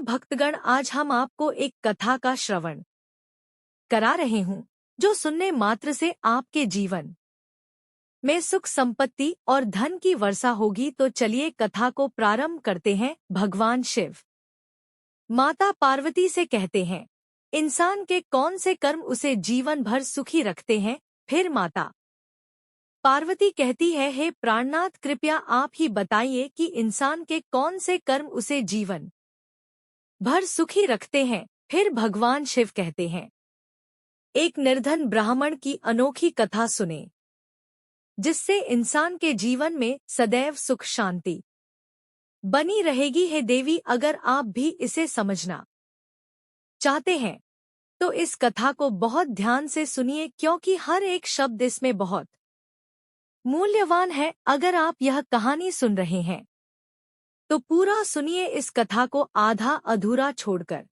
भक्तगण, आज हम आपको एक कथा का श्रवण करा रहे हूँ जो सुनने मात्र से आपके जीवन में सुख संपत्ति और धन की वर्षा होगी। तो चलिए कथा को प्रारंभ करते हैं। भगवान शिव माता पार्वती से कहते हैं, इंसान के कौन से कर्म उसे जीवन भर सुखी रखते हैं। फिर माता पार्वती कहती है, हे प्राणनाथ, कृपया आप ही बताइए कि इंसान के कौन से कर्म उसे जीवन भर सुखी रखते हैं। फिर भगवान शिव कहते हैं, एक निर्धन ब्राह्मण की अनोखी कथा सुने, जिससे इंसान के जीवन में सदैव सुख शांति बनी रहेगी। हे देवी, अगर आप भी इसे समझना चाहते हैं तो इस कथा को बहुत ध्यान से सुनिए, क्योंकि हर एक शब्द इसमें बहुत मूल्यवान है। अगर आप यह कहानी सुन रहे हैं तो पूरा सुनिए, इस कथा को आधा अधूरा छोड़कर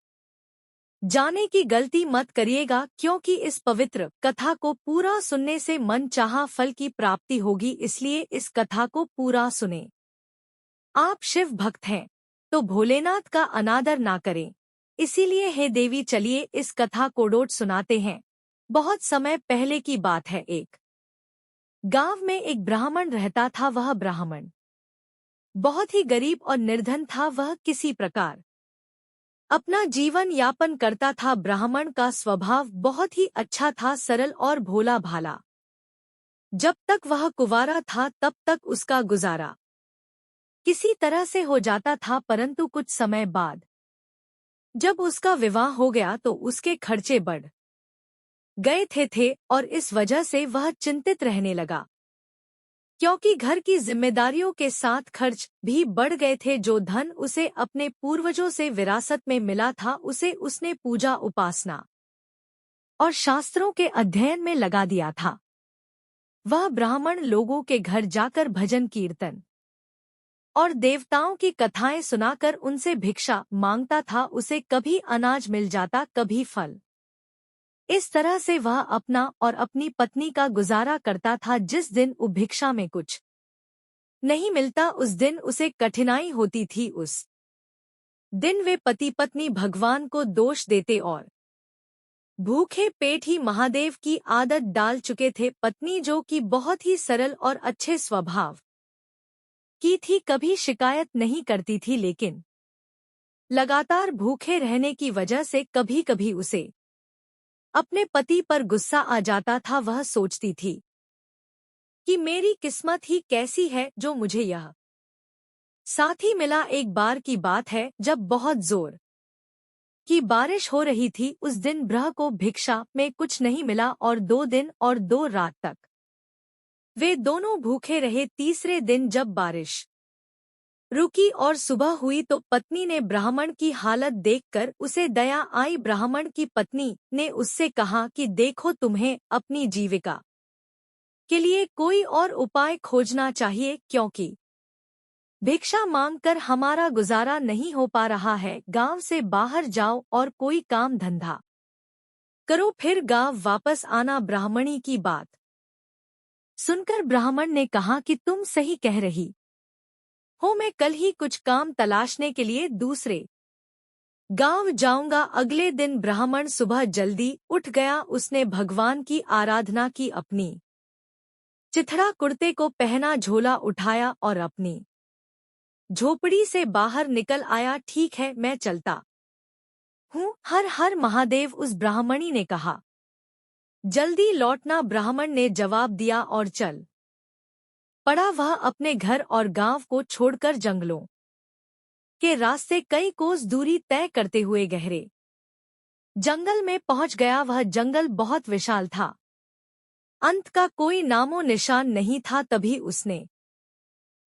जाने की गलती मत करिएगा, क्योंकि इस पवित्र कथा को पूरा सुनने से मन चाहा फल की प्राप्ति होगी। इसलिए इस कथा को पूरा सुने। आप शिव भक्त हैं तो भोलेनाथ का अनादर ना करें। इसीलिए हे देवी, चलिए इस कथा को डोट सुनाते हैं। बहुत समय पहले की बात है। एक गांव में एक ब्राह्मण रहता था। वह ब्राह्मण बहुत ही गरीब और निर्धन था। वह किसी प्रकार अपना जीवन यापन करता था। ब्राह्मण का स्वभाव बहुत ही अच्छा था, सरल और भोला भाला। जब तक वह कुंवारा था तब तक उसका गुजारा किसी तरह से हो जाता था, परंतु कुछ समय बाद जब उसका विवाह हो गया तो उसके खर्चे बढ़ गए थे और इस वजह से वह चिंतित रहने लगा, क्योंकि घर की जिम्मेदारियों के साथ खर्च भी बढ़ गए थे। जो धन उसे अपने पूर्वजों से विरासत में मिला था, उसे उसने पूजा उपासना और शास्त्रों के अध्ययन में लगा दिया था। वह ब्राह्मण लोगों के घर जाकर भजन कीर्तन और देवताओं की कथाएं सुनाकर उनसे भिक्षा मांगता था। उसे कभी अनाज मिल जाता, कभी फल। इस तरह से वह अपना और अपनी पत्नी का गुजारा करता था। जिस दिन भिक्षा में कुछ नहीं मिलता, उस दिन उसे कठिनाई होती थी। उस दिन वे पति पत्नी भगवान को दोष देते और भूखे पेट ही महादेव की आदत डाल चुके थे। पत्नी, जो कि बहुत ही सरल और अच्छे स्वभाव की थी, कभी शिकायत नहीं करती थी, लेकिन लगातार भूखे रहने की वजह से कभी कभी उसे अपने पति पर गुस्सा आ जाता था। वह सोचती थी कि मेरी किस्मत ही कैसी है जो मुझे यह साथी मिला। एक बार की बात है, जब बहुत जोर की बारिश हो रही थी। उस दिन ब्रह को भिक्षा में कुछ नहीं मिला और 2 दिन और 2 रात तक वे दोनों भूखे रहे। तीसरे दिन जब बारिश रुकी और सुबह हुई तो पत्नी ने ब्राह्मण की हालत देखकर उसे दया आई। ब्राह्मण की पत्नी ने उससे कहा कि देखो, तुम्हें अपनी जीविका के लिए कोई और उपाय खोजना चाहिए, क्योंकि भिक्षा मांगकर हमारा गुजारा नहीं हो पा रहा है। गांव से बाहर जाओ और कोई काम धंधा करो, फिर गांव वापस आना। ब्राह्मणी की बात सुनकर ब्राह्मण ने कहा कि तुम सही कह रही हो, मैं कल ही कुछ काम तलाशने के लिए दूसरे गांव जाऊंगा। अगले दिन ब्राह्मण सुबह जल्दी उठ गया। उसने भगवान की आराधना की, अपनी चिथड़ा कुर्ते को पहना, झोला उठाया और अपनी झोपड़ी से बाहर निकल आया। ठीक है, मैं चलता हूँ। हर हर महादेव, उस ब्राह्मणी ने कहा। जल्दी लौटना, ब्राह्मण ने जवाब दिया और चल पड़ा। वह अपने घर और गांव को छोड़कर जंगलों के रास्ते कई कोस दूरी तय करते हुए गहरे जंगल में पहुंच गया। वह जंगल बहुत विशाल था, अंत का कोई नामो निशान नहीं था। तभी उसने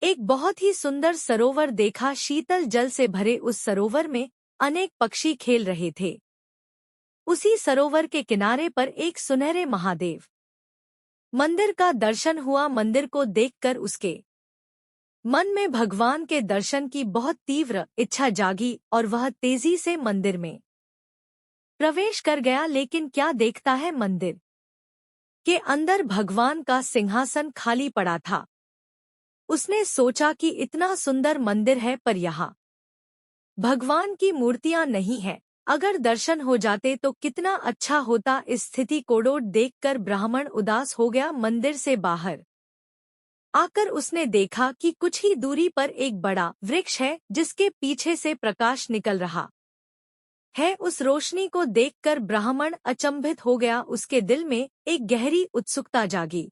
एक बहुत ही सुंदर सरोवर देखा। शीतल जल से भरे उस सरोवर में अनेक पक्षी खेल रहे थे। उसी सरोवर के किनारे पर एक सुनहरे महादेव मंदिर का दर्शन हुआ। मंदिर को देखकर उसके मन में भगवान के दर्शन की बहुत तीव्र इच्छा जागी और वह तेजी से मंदिर में प्रवेश कर गया। लेकिन क्या देखता है, मंदिर के अंदर भगवान का सिंहासन खाली पड़ा था। उसने सोचा कि इतना सुंदर मंदिर है, पर यहाँ भगवान की मूर्तियां नहीं है। अगर दर्शन हो जाते तो कितना अच्छा होता। इस स्थिति कोडोट देखकर ब्राह्मण उदास हो गया। मंदिर से बाहर आकर उसने देखा कि कुछ ही दूरी पर एक बड़ा वृक्ष है जिसके पीछे से प्रकाश निकल रहा है। उस रोशनी को देखकर ब्राह्मण अचंभित हो गया। उसके दिल में एक गहरी उत्सुकता जागी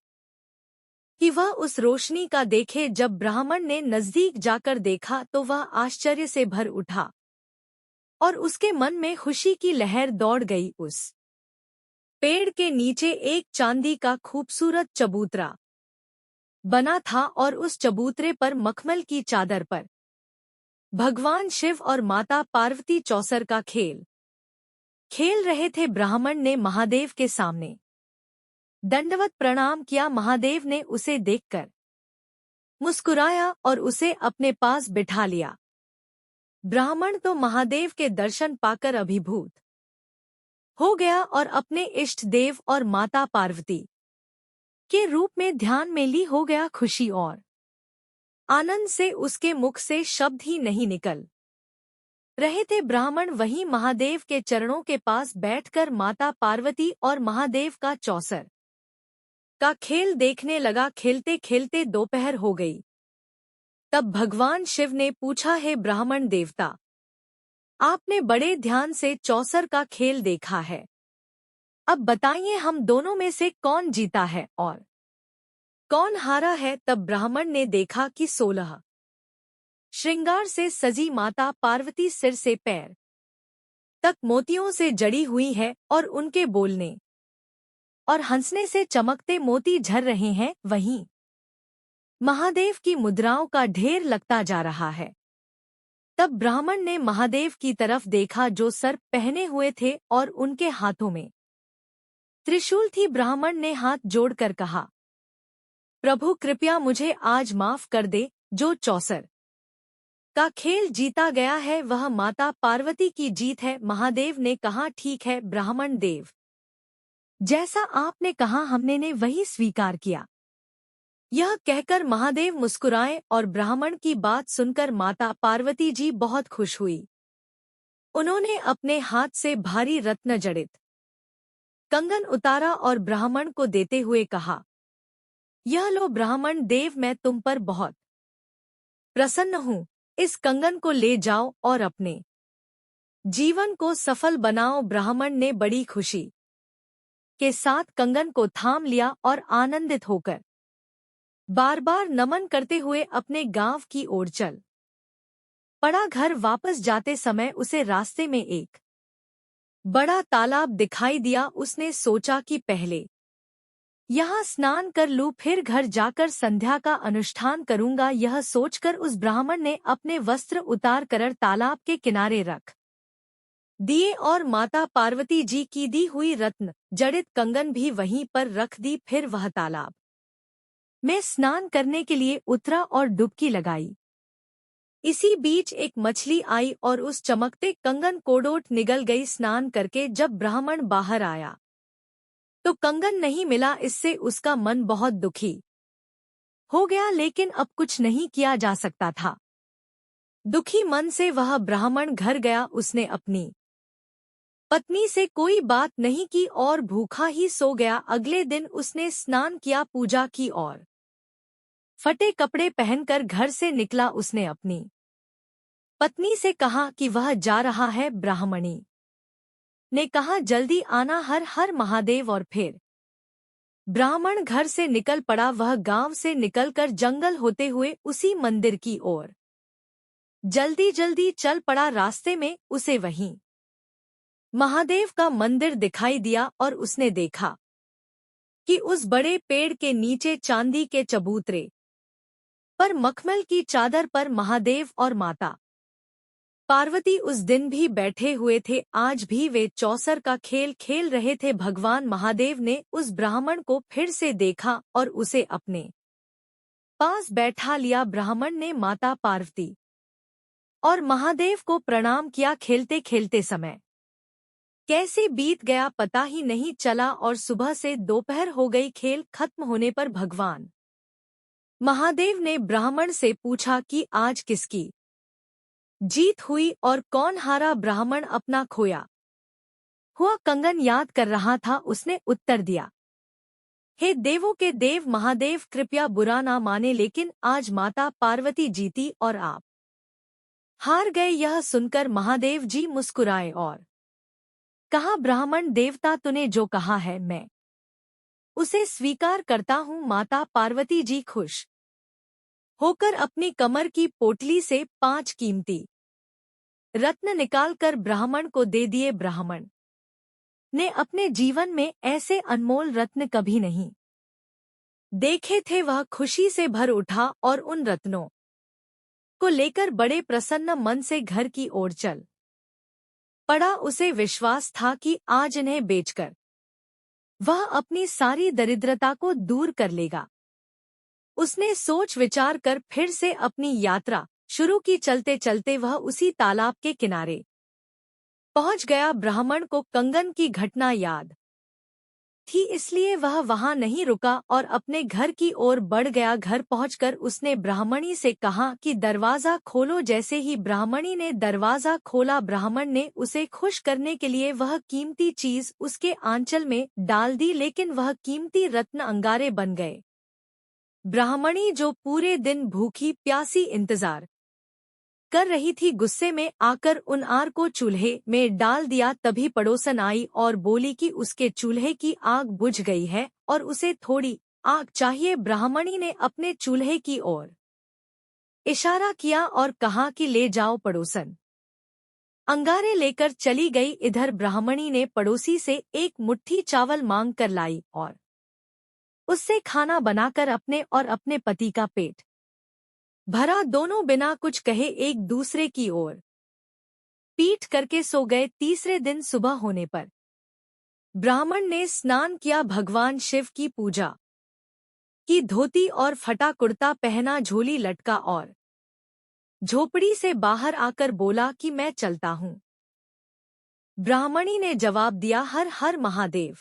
कि वह उस रोशनी का देखे। जब ब्राह्मण ने नजदीक जाकर देखा तो वह आश्चर्य से भर उठा और उसके मन में खुशी की लहर दौड़ गई। उस पेड़ के नीचे एक चांदी का खूबसूरत चबूतरा बना था और उस चबूतरे पर मखमल की चादर पर भगवान शिव और माता पार्वती चौसर का खेल खेल रहे थे। ब्राह्मण ने महादेव के सामने दंडवत प्रणाम किया। महादेव ने उसे देखकर मुस्कुराया और उसे अपने पास बिठा लिया। ब्राह्मण तो महादेव के दर्शन पाकर अभिभूत हो गया और अपने इष्ट देव और माता पार्वती के रूप में ध्यान में ली हो गया। खुशी और आनंद से उसके मुख से शब्द ही नहीं निकल रहे थे। ब्राह्मण वहीं महादेव के चरणों के पास बैठकर माता पार्वती और महादेव का चौसर का खेल देखने लगा। खेलते खेलते दोपहर हो गई। तब भगवान शिव ने पूछा, हे ब्राह्मण देवता, आपने बड़े ध्यान से चौसर का खेल देखा है। अब बताइए हम दोनों में से कौन जीता है और कौन हारा है। तब ब्राह्मण ने देखा कि 16 श्रृंगार से सजी माता पार्वती सिर से पैर तक मोतियों से जड़ी हुई है और उनके बोलने और हंसने से चमकते मोती झर रहे हैं। वहीं महादेव की मुद्राओं का ढेर लगता जा रहा है। तब ब्राह्मण ने महादेव की तरफ देखा जो सर्प पहने हुए थे और उनके हाथों में त्रिशूल थी। ब्राह्मण ने हाथ जोड़कर कहा, प्रभु कृपया मुझे आज माफ कर दे। जो चौसर का खेल जीता गया है वह माता पार्वती की जीत है। महादेव ने कहा, ठीक है ब्राह्मण देव, जैसा आपने कहा हमने ने वही स्वीकार किया। यह कहकर महादेव मुस्कुराए और ब्राह्मण की बात सुनकर माता पार्वती जी बहुत खुश हुई। उन्होंने अपने हाथ से भारी रत्न जड़ित कंगन उतारा और ब्राह्मण को देते हुए कहा, यह लो ब्राह्मण देव, मैं तुम पर बहुत प्रसन्न हूँ। इस कंगन को ले जाओ और अपने जीवन को सफल बनाओ। ब्राह्मण ने बड़ी खुशी के साथ कंगन को थाम लिया और आनंदित होकर बार बार नमन करते हुए अपने गांव की ओर चल पड़ा। घर वापस जाते समय उसे रास्ते में एक बड़ा तालाब दिखाई दिया। उसने सोचा कि पहले यहाँ स्नान कर लूं, फिर घर जाकर संध्या का अनुष्ठान करूंगा। यह सोचकर उस ब्राह्मण ने अपने वस्त्र उतार कर तालाब के किनारे रख दिए और माता पार्वती जी की दी हुई रत्न जड़ित कंगन भी वहीं पर रख दी। फिर वह तालाब में स्नान करने के लिए उतरा और डुबकी लगाई। इसी बीच एक मछली आई और उस चमकते कंगन कोडोट निगल गई। स्नान करके जब ब्राह्मण बाहर आया तो कंगन नहीं मिला। इससे उसका मन बहुत दुखी हो गया, लेकिन अब कुछ नहीं किया जा सकता था। दुखी मन से वह ब्राह्मण घर गया। उसने अपनी पत्नी से कोई बात नहीं की और भूखा ही सो गया। अगले दिन उसने स्नान किया, पूजा की और फटे कपड़े पहनकर घर से निकला। उसने अपनी पत्नी से कहा कि वह जा रहा है। ब्राह्मणी ने कहा, जल्दी आना। हर हर महादेव। और फिर ब्राह्मण घर से निकल पड़ा। वह गांव से निकलकर जंगल होते हुए उसी मंदिर की ओर जल्दी जल्दी चल पड़ा। रास्ते में उसे वहीं महादेव का मंदिर दिखाई दिया और उसने देखा कि उस बड़े पेड़ के नीचे चांदी के चबूतरे पर मखमल की चादर पर महादेव और माता पार्वती उस दिन भी बैठे हुए थे। आज भी वे चौसर का खेल खेल रहे थे। भगवान महादेव ने उस ब्राह्मण को फिर से देखा और उसे अपने पास बैठा लिया। ब्राह्मण ने माता पार्वती और महादेव को प्रणाम किया। खेलते खेलते समय कैसे बीत गया पता ही नहीं चला और सुबह से दोपहर हो गई। खेल खत्म होने पर भगवान महादेव ने ब्राह्मण से पूछा कि आज किसकी जीत हुई और कौन हारा, ब्राह्मण अपना खोया हुआ कंगन याद कर रहा था। उसने उत्तर दिया, हे देवों के देव महादेव, कृपया बुरा ना माने, लेकिन आज माता पार्वती जीती और आप हार गए। यह सुनकर महादेव जी मुस्कुराए और कहा, ब्राह्मण देवता, तूने जो कहा है मैं उसे स्वीकार करता हूँ। माता पार्वती जी खुश होकर अपनी कमर की पोटली से 5 कीमती रत्न निकालकर ब्राह्मण को दे दिए। ब्राह्मण ने अपने जीवन में ऐसे अनमोल रत्न कभी नहीं देखे थे। वह खुशी से भर उठा और उन रत्नों को लेकर बड़े प्रसन्न मन से घर की ओर चल पड़ा। उसे विश्वास था कि आज इन्हें बेचकर वह अपनी सारी दरिद्रता को दूर कर लेगा। उसने सोच विचार कर फिर से अपनी यात्रा शुरू की। चलते चलते वह उसी तालाब के किनारे पहुंच गया। ब्राह्मण को कंगन की घटना याद थी, इसलिए वह वहां नहीं रुका और अपने घर की ओर बढ़ गया। घर पहुंचकर उसने ब्राह्मणी से कहा कि दरवाजा खोलो। जैसे ही ब्राह्मणी ने दरवाजा खोला, ब्राह्मण ने उसे खुश करने के लिए वह कीमती चीज उसके आंचल में डाल दी, लेकिन वह कीमती रत्न अंगारे बन गए। ब्राह्मणी जो पूरे दिन भूखी प्यासी इंतजार कर रही थी, गुस्से में आकर उन आर को चूल्हे में डाल दिया। तभी पड़ोसन आई और बोली कि उसके चूल्हे की आग बुझ गई है और उसे थोड़ी आग चाहिए। ब्राह्मणी ने अपने चूल्हे की ओर इशारा किया और कहा कि ले जाओ। पड़ोसन अंगारे लेकर चली गई। इधर ब्राह्मणी ने पड़ोसी से एक मुट्ठी चावल मांग कर लाई और उससे खाना बनाकर अपने और अपने पति का पेट भरा। दोनों बिना कुछ कहे एक दूसरे की ओर पीठ करके सो गए। तीसरे दिन सुबह होने पर ब्राह्मण ने स्नान किया, भगवान शिव की पूजा की, धोती और फटा कुर्ता पहना, झोली लटका और झोपड़ी से बाहर आकर बोला कि मैं चलता हूँ। ब्राह्मणी ने जवाब दिया, हर हर महादेव,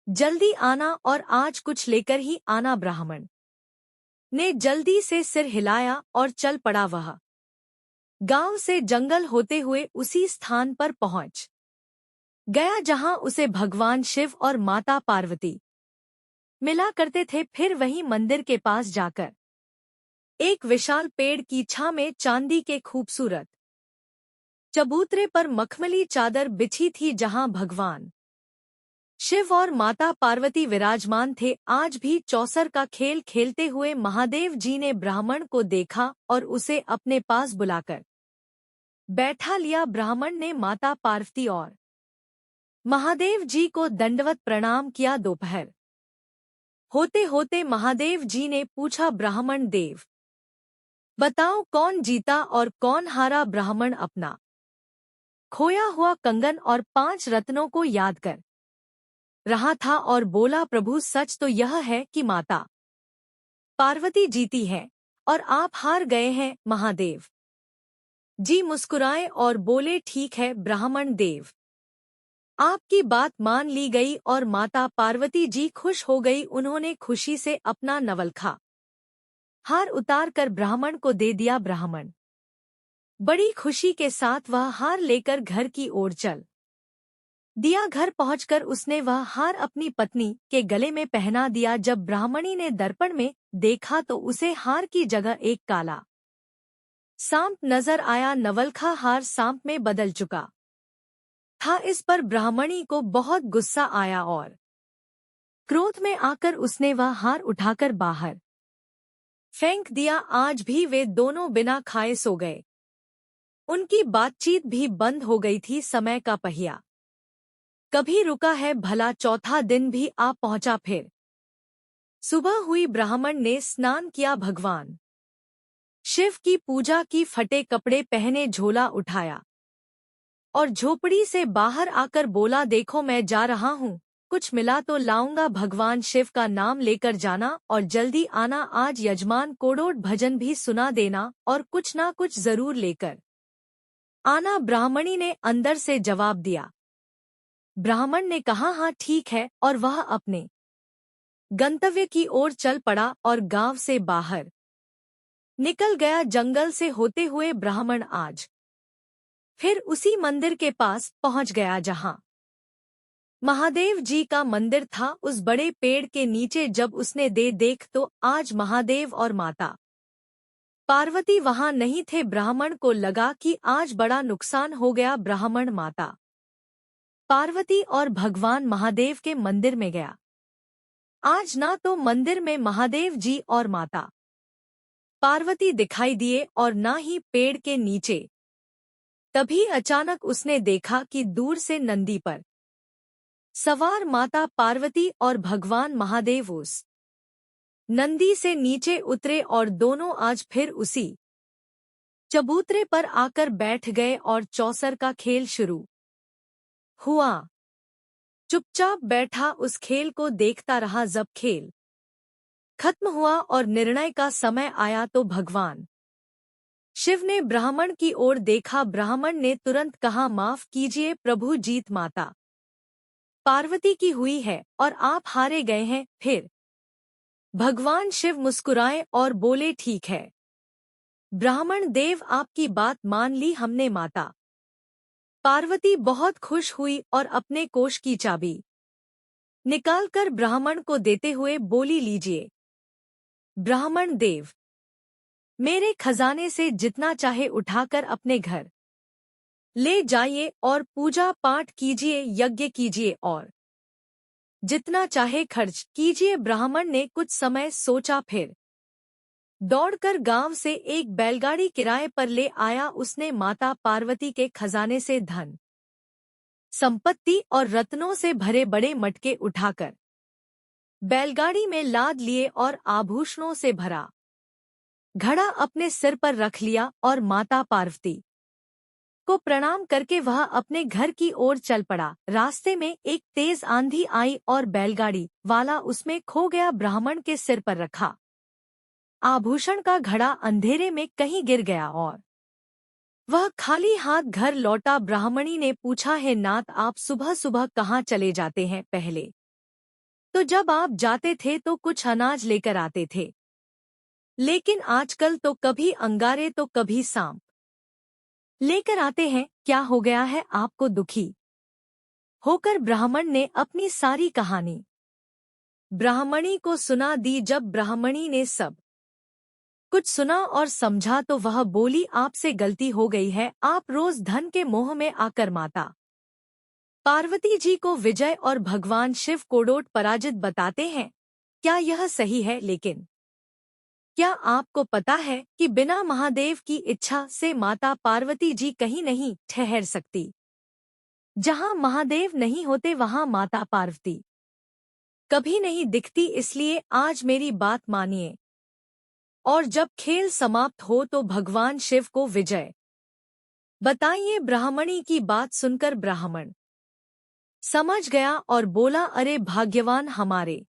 जल्दी आना और आज कुछ लेकर ही आना। ब्राह्मण ने जल्दी से सिर हिलाया और चल पड़ा। वह गांव से जंगल होते हुए उसी स्थान पर पहुंच गया जहां उसे भगवान शिव और माता पार्वती मिला करते थे। फिर वहीं मंदिर के पास जाकर एक विशाल पेड़ की छां में चांदी के खूबसूरत चबूतरे पर मखमली चादर बिछी थी, जहां भगवान शिव और माता पार्वती विराजमान थे। आज भी चौसर का खेल खेलते हुए महादेव जी ने ब्राह्मण को देखा और उसे अपने पास बुलाकर बैठा लिया। ब्राह्मण ने माता पार्वती और महादेव जी को दंडवत प्रणाम किया। दोपहर होते होते महादेव जी ने पूछा, ब्राह्मण देव, बताओ कौन जीता और कौन हारा। ब्राह्मण अपना खोया हुआ कंगन और 5 रत्नों को याद कर रहा था और बोला, प्रभु सच तो यह है कि माता पार्वती जीती है और आप हार गए हैं। महादेव जी मुस्कुराए और बोले, ठीक है ब्राह्मण देव, आपकी बात मान ली गई। और माता पार्वती जी खुश हो गई। उन्होंने खुशी से अपना नवलखा हार उतार कर ब्राह्मण को दे दिया। ब्राह्मण बड़ी खुशी के साथ वह हार लेकर घर की ओर चल दिया। घर पहुंचकर उसने वह हार अपनी पत्नी के गले में पहना दिया। जब ब्राह्मणी ने दर्पण में देखा तो उसे हार की जगह एक काला सांप नजर आया। नवलखा हार सांप में बदल चुका था। इस पर ब्राह्मणी को बहुत गुस्सा आया और क्रोध में आकर उसने वह हार उठाकर बाहर फेंक दिया। आज भी वे दोनों बिना खाए सो गए। उनकी बातचीत भी बंद हो गई थी। समय का पहिया कभी रुका है भला, चौथा दिन भी आ पहुंचा। फिर सुबह हुई, ब्राह्मण ने स्नान किया, भगवान शिव की पूजा की, फटे कपड़े पहने, झोला उठाया और झोपड़ी से बाहर आकर बोला, देखो मैं जा रहा हूँ, कुछ मिला तो लाऊंगा। भगवान शिव का नाम लेकर जाना और जल्दी आना। आज यजमान कोडोड भजन भी सुना देना और कुछ ना कुछ जरूर लेकर आना। ब्राह्मणी ने अंदर से जवाब दिया। ब्राह्मण ने कहा, हाँ ठीक है, और वह अपने गंतव्य की ओर चल पड़ा और गांव से बाहर निकल गया जंगल से होते हुए ब्राह्मण आज फिर उसी मंदिर के पास पहुंच गया जहां महादेव जी का मंदिर था। उस बड़े पेड़ के नीचे जब उसने देख तो आज महादेव और माता पार्वती वहां नहीं थे। ब्राह्मण को लगा कि आज बड़ा नुकसान हो गया। ब्राह्मण माता पार्वती और भगवान महादेव के मंदिर में गया। आज ना तो मंदिर में महादेव जी और माता पार्वती दिखाई दिए और ना ही पेड़ के नीचे। तभी अचानक उसने देखा कि दूर से नंदी पर सवार माता पार्वती और भगवान महादेव उस नंदी से नीचे उतरे और दोनों आज फिर उसी चबूतरे पर आकर बैठ गए और चौसर का खेल शुरू हुआ। चुपचाप बैठा उस खेल को देखता रहा। जब खेल खत्म हुआ और निर्णय का समय आया तो भगवान शिव ने ब्राह्मण की ओर देखा। ब्राह्मण ने तुरंत कहा, माफ कीजिए प्रभु, जीत माता पार्वती की हुई है और आप हारे गए हैं। फिर भगवान शिव मुस्कुराए और बोले, ठीक है ब्राह्मण देव, आपकी बात मान ली हमने। माता पार्वती बहुत खुश हुई और अपने कोष की चाबी निकालकर ब्राह्मण को देते हुए बोली, लीजिए ब्राह्मण देव, मेरे खजाने से जितना चाहे उठाकर अपने घर ले जाइए और पूजा पाठ कीजिए, यज्ञ कीजिए और जितना चाहे खर्च कीजिए। ब्राह्मण ने कुछ समय सोचा, फिर दौड़कर गांव से एक बैलगाड़ी किराए पर ले आया। उसने माता पार्वती के खजाने से धन संपत्ति और रत्नों से भरे बड़े मटके उठाकर बैलगाड़ी में लाद लिए और आभूषणों से भरा घड़ा अपने सिर पर रख लिया और माता पार्वती को प्रणाम करके वह अपने घर की ओर चल पड़ा। रास्ते में एक तेज आंधी आई और बैलगाड़ी वाला उसमें खो गया। ब्राह्मण के सिर पर रखा आभूषण का घड़ा अंधेरे में कहीं गिर गया और वह खाली हाथ घर लौटा। ब्राह्मणी ने पूछा, है नाथ, आप सुबह सुबह कहाँ चले जाते हैं? पहले तो जब आप जाते थे तो कुछ अनाज लेकर आते थे, लेकिन आजकल तो कभी अंगारे तो कभी सांप लेकर आते हैं। क्या हो गया है आपको? दुखी होकर ब्राह्मण ने अपनी सारी कहानी ब्राह्मणी को सुना दी। जब ब्राह्मणी ने सब कुछ सुना और समझा तो वह बोली, आपसे गलती हो गई है। आप रोज धन के मोह में आकर माता पार्वती जी को विजय और भगवान शिव को डोट पराजित बताते हैं। क्या यह सही है? लेकिन क्या आपको पता है कि बिना महादेव की इच्छा से माता पार्वती जी कहीं नहीं ठहर सकती। जहां महादेव नहीं होते वहां माता पार्वती कभी नहीं दिखती। इसलिए आज मेरी बात मानिए और जब खेल समाप्त हो तो भगवान शिव को विजय बताइए। ब्राह्मणी की बात सुनकर ब्राह्मण समझ गया और बोला, अरे भाग्यवान, हमारे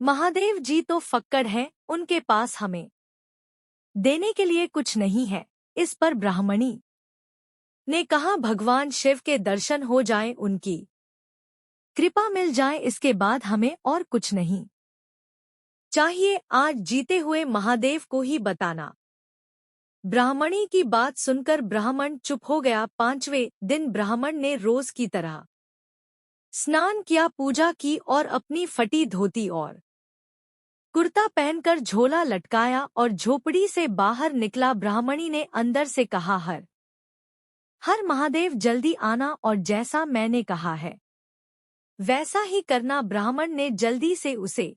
महादेव जी तो फक्कड़ हैं, उनके पास हमें देने के लिए कुछ नहीं है। इस पर ब्राह्मणी ने कहा, भगवान शिव के दर्शन हो जाएं, उनकी कृपा मिल जाए, इसके बाद हमें और कुछ नहीं चाहिए। आज जीते हुए महादेव को ही बताना। ब्राह्मणी की बात सुनकर ब्राह्मण चुप हो गया। 5वें दिन ब्राह्मण ने रोज की तरह स्नान किया, पूजा की और अपनी फटी धोती और कुर्ता पहनकर झोला लटकाया और झोपड़ी से बाहर निकला। ब्राह्मणी ने अंदर से कहा, हर महादेव, जल्दी आना और जैसा मैंने कहा है वैसा ही करना। ब्राह्मण ने जल्दी से उसे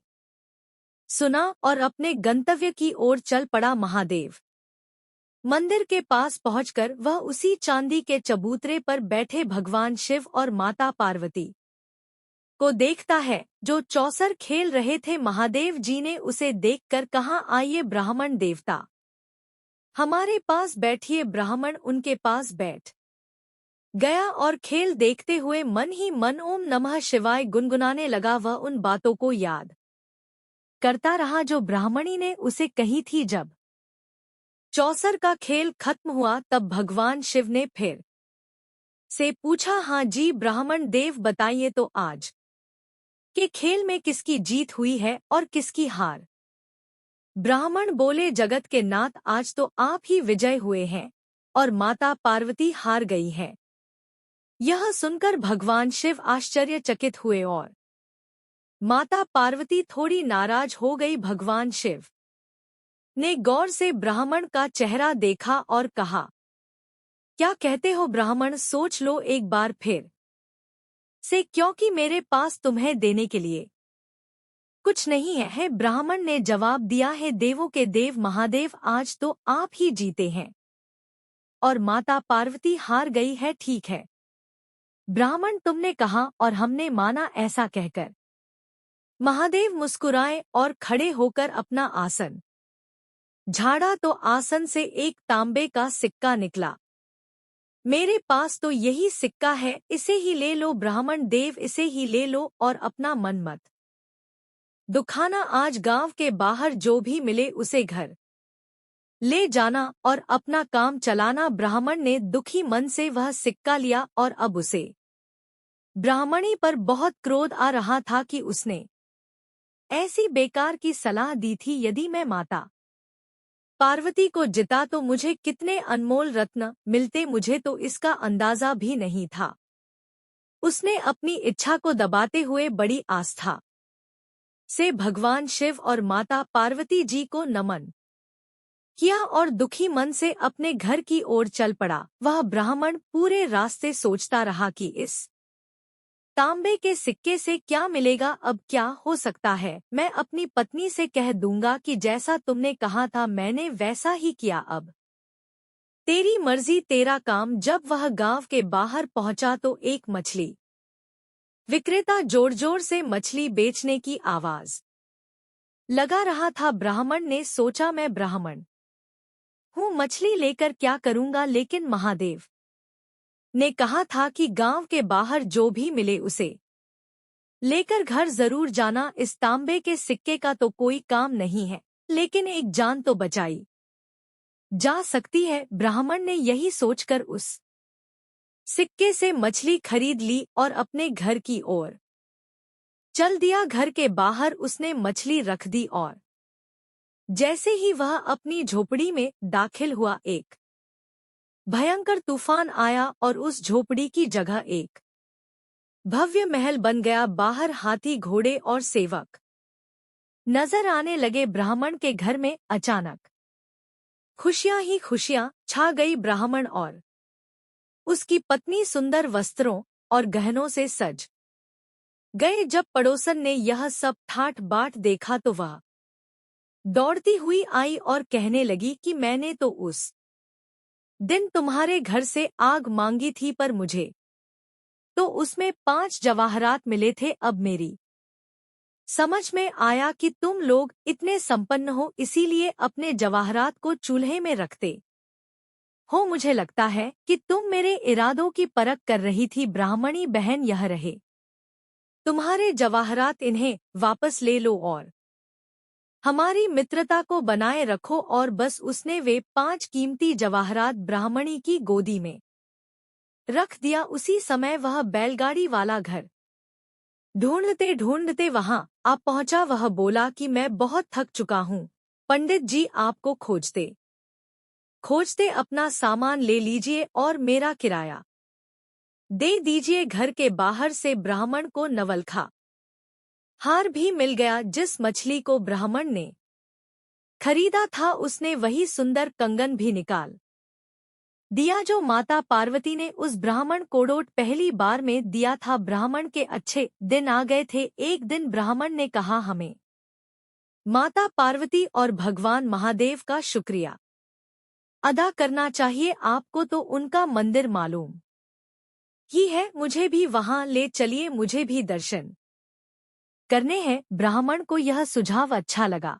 सुना और अपने गंतव्य की ओर चल पड़ा। महादेव मंदिर के पास पहुंचकर वह उसी चांदी के चबूतरे पर बैठे भगवान शिव और माता पार्वती को देखता है जो चौसर खेल रहे थे। महादेव जी ने उसे देखकर कहा, आइए ब्राह्मण देवता, हमारे पास बैठिए। ब्राह्मण उनके पास बैठ गया और खेल देखते हुए मन ही मन ओम नमः शिवाय गुनगुनाने लगा। वह उन बातों को याद करता रहा जो ब्राह्मणी ने उसे कही थी। जब चौसर का खेल खत्म हुआ तब भगवान शिव ने फिर से पूछा, हाँ जी ब्राह्मण देव, बताइए तो आज के खेल में किसकी जीत हुई है और किसकी हार? ब्राह्मण बोले, जगत के नाथ, आज तो आप ही विजय हुए हैं और माता पार्वती हार गई है। यह सुनकर भगवान शिव आश्चर्यचकित हुए और माता पार्वती थोड़ी नाराज हो गई। भगवान शिव ने गौर से ब्राह्मण का चेहरा देखा और कहा, क्या कहते हो ब्राह्मण? सोच लो एक बार फिर से, क्योंकि मेरे पास तुम्हें देने के लिए कुछ नहीं है। ब्राह्मण ने जवाब दिया है, देवों के देव महादेव, आज तो आप ही जीते हैं और माता पार्वती हार गई है। ठीक है ब्राह्मण, तुमने कहा और हमने माना। ऐसा कहकर महादेव मुस्कुराए और खड़े होकर अपना आसन झाड़ा तो आसन से एक तांबे का सिक्का निकला। मेरे पास तो यही सिक्का है, इसे ही ले लो ब्राह्मण देव, इसे ही ले लो और अपना मन मत दुखाना। आज गांव के बाहर जो भी मिले उसे घर ले जाना और अपना काम चलाना। ब्राह्मण ने दुखी मन से वह सिक्का लिया और अब उसे ब्राह्मणी पर बहुत क्रोध आ रहा था कि उसने ऐसी बेकार की सलाह दी थी। यदि मैं माता पार्वती को जिता तो मुझे कितने अनमोल रत्न मिलते, मुझे तो इसका अंदाजा भी नहीं था। उसने अपनी इच्छा को दबाते हुए बड़ी आस्था से भगवान शिव और माता पार्वती जी को नमन किया और दुखी मन से अपने घर की ओर चल पड़ा। वह ब्राह्मण पूरे रास्ते सोचता रहा कि इस तांबे के सिक्के से क्या मिलेगा, अब क्या हो सकता है। मैं अपनी पत्नी से कह दूंगा कि जैसा तुमने कहा था मैंने वैसा ही किया, अब तेरी मर्जी तेरा काम। जब वह गांव के बाहर पहुंचा तो एक मछली विक्रेता जोर जोर से मछली बेचने की आवाज लगा रहा था। ब्राह्मण ने सोचा, मैं ब्राह्मण हूँ, मछली लेकर क्या करूंगा, लेकिन महादेव ने कहा था कि गांव के बाहर जो भी मिले उसे लेकर घर जरूर जाना। इस तांबे के सिक्के का तो कोई काम नहीं है, लेकिन एक जान तो बचाई जा सकती है। ब्राह्मण ने यही सोचकर उस सिक्के से मछली खरीद ली और अपने घर की ओर चल दिया। घर के बाहर उसने मछली रख दी और जैसे ही वह अपनी झोपड़ी में दाखिल हुआ, एक भयंकर तूफान आया और उस झोपड़ी की जगह एक भव्य महल बन गया। बाहर हाथी, घोड़े और सेवक नजर आने लगे। ब्राह्मण के घर में अचानक खुशियां ही खुशियां छा गई। ब्राह्मण और उसकी पत्नी सुंदर वस्त्रों और गहनों से सज गए। जब पड़ोसन ने यह सब ठाट बाट देखा तो वह दौड़ती हुई आई और कहने लगी कि मैंने तो उस दिन तुम्हारे घर से आग मांगी थी, पर मुझे तो उसमें 5 जवाहरात मिले थे। अब मेरी समझ में आया कि तुम लोग इतने संपन्न हो, इसीलिए अपने जवाहरात को चूल्हे में रखते हो। मुझे लगता है कि तुम मेरे इरादों की परख कर रही थी। ब्राह्मणी बहन, यह रहे तुम्हारे जवाहरात, इन्हें वापस ले लो और हमारी मित्रता को बनाए रखो। और बस उसने वे 5 कीमती जवाहरात ब्राह्मणी की गोदी में रख दिया। उसी समय वह बैलगाड़ी वाला घर ढूंढते ढूंढते वहां आ पहुंचा। वह बोला कि मैं बहुत थक चुका हूँ, पंडित जी आपको खोजते खोजते अपना सामान ले लीजिए और मेरा किराया दे दीजिए। घर के बाहर से ब्राह्मण को नवलखा हार भी मिल गया। जिस मछली को ब्राह्मण ने खरीदा था उसने वही सुंदर कंगन भी निकाल दिया जो माता पार्वती ने उस ब्राह्मण कोड़ोट पहली बार में दिया था। ब्राह्मण के अच्छे दिन आ गए थे। एक दिन ब्राह्मण ने कहा, हमें माता पार्वती और भगवान महादेव का शुक्रिया अदा करना चाहिए। आपको तो उनका मंदिर मालूम ही है, मुझे भी वहां ले चलिए, मुझे भी दर्शन करने हैं। ब्राह्मण को यह सुझाव अच्छा लगा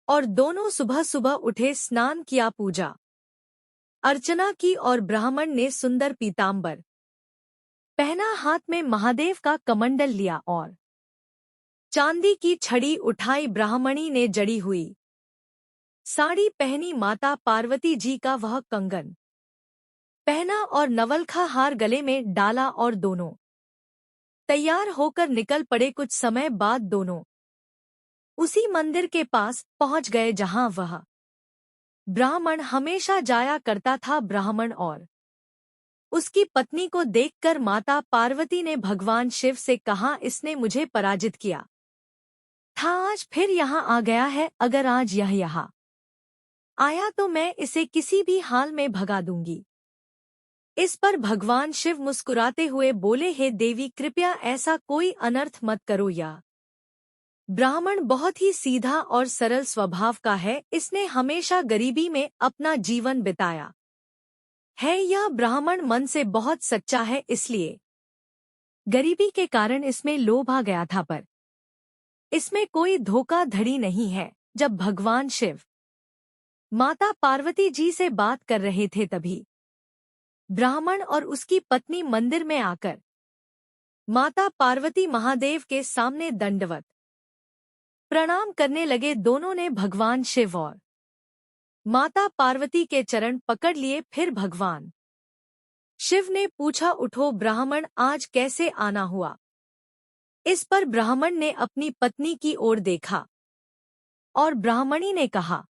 और दोनों सुबह सुबह उठे, स्नान किया, पूजा अर्चना की और ब्राह्मण ने सुंदर पीतांबर पहना, हाथ में महादेव का कमंडल लिया और चांदी की छड़ी उठाई। ब्राह्मणी ने जड़ी हुई साड़ी पहनी, माता पार्वती जी का वह कंगन पहना और नवलखा हार गले में डाला और दोनों तैयार होकर निकल पड़े। कुछ समय बाद दोनों उसी मंदिर के पास पहुंच गए जहां वह ब्राह्मण हमेशा जाया करता था। ब्राह्मण और उसकी पत्नी को देखकर माता पार्वती ने भगवान शिव से कहा, इसने मुझे पराजित किया था, आज फिर यहाँ आ गया है। अगर आज यह यहाँ आया तो मैं इसे किसी भी हाल में भगा दूंगी। इस पर भगवान शिव मुस्कुराते हुए बोले, हे देवी, कृपया ऐसा कोई अनर्थ मत करो। या ब्राह्मण बहुत ही सीधा और सरल स्वभाव का है। इसने हमेशा गरीबी में अपना जीवन बिताया है। यह ब्राह्मण मन से बहुत सच्चा है, इसलिए गरीबी के कारण इसमें लोभ आ गया था, पर इसमें कोई धोखाधड़ी नहीं है। जब भगवान शिव माता पार्वती जी से बात कर रहे थे तभी ब्राह्मण और उसकी पत्नी मंदिर में आकर माता पार्वती महादेव के सामने दंडवत प्रणाम करने लगे। दोनों ने भगवान शिव और माता पार्वती के चरण पकड़ लिए। फिर भगवान शिव ने पूछा, उठो ब्राह्मण, आज कैसे आना हुआ? इस पर ब्राह्मण ने अपनी पत्नी की ओर देखा और ब्राह्मणी ने कहा,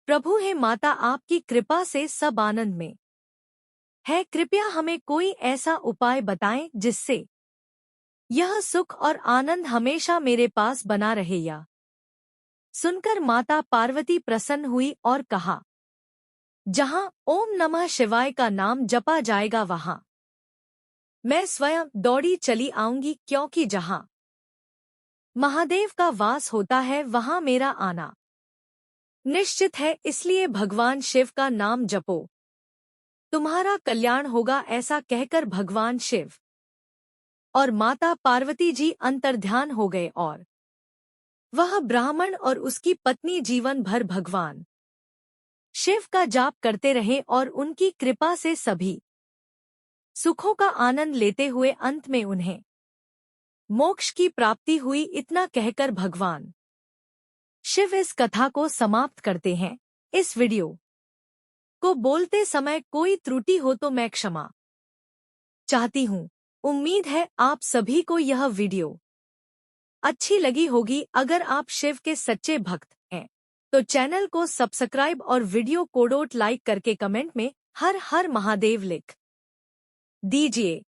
प्रभु हे माता, आपकी कृपा से सब आनंद में है। कृपया हमें कोई ऐसा उपाय बताएं जिससे यह सुख और आनंद हमेशा मेरे पास बना रहे। या सुनकर माता पार्वती प्रसन्न हुई और कहा, जहां ओम नमः शिवाय का नाम जपा जाएगा वहां मैं स्वयं दौड़ी चली आऊंगी, क्योंकि जहां महादेव का वास होता है वहां मेरा आना निश्चित है। इसलिए भगवान शिव का नाम जपो, तुम्हारा कल्याण होगा। ऐसा कहकर भगवान शिव और माता पार्वती जी अंतर्ध्यान हो गए और वह ब्राह्मण और उसकी पत्नी जीवन भर भगवान शिव का जाप करते रहे और उनकी कृपा से सभी सुखों का आनंद लेते हुए अंत में उन्हें मोक्ष की प्राप्ति हुई। इतना कहकर भगवान शिव इस कथा को समाप्त करते हैं। इस वीडियो को बोलते समय कोई त्रुटि हो तो मैं क्षमा चाहती हूँ। उम्मीद है आप सभी को यह वीडियो अच्छी लगी होगी। अगर आप शिव के सच्चे भक्त हैं तो चैनल को सब्सक्राइब और वीडियो को लाइक करके कमेंट में हर हर महादेव लिख दीजिए।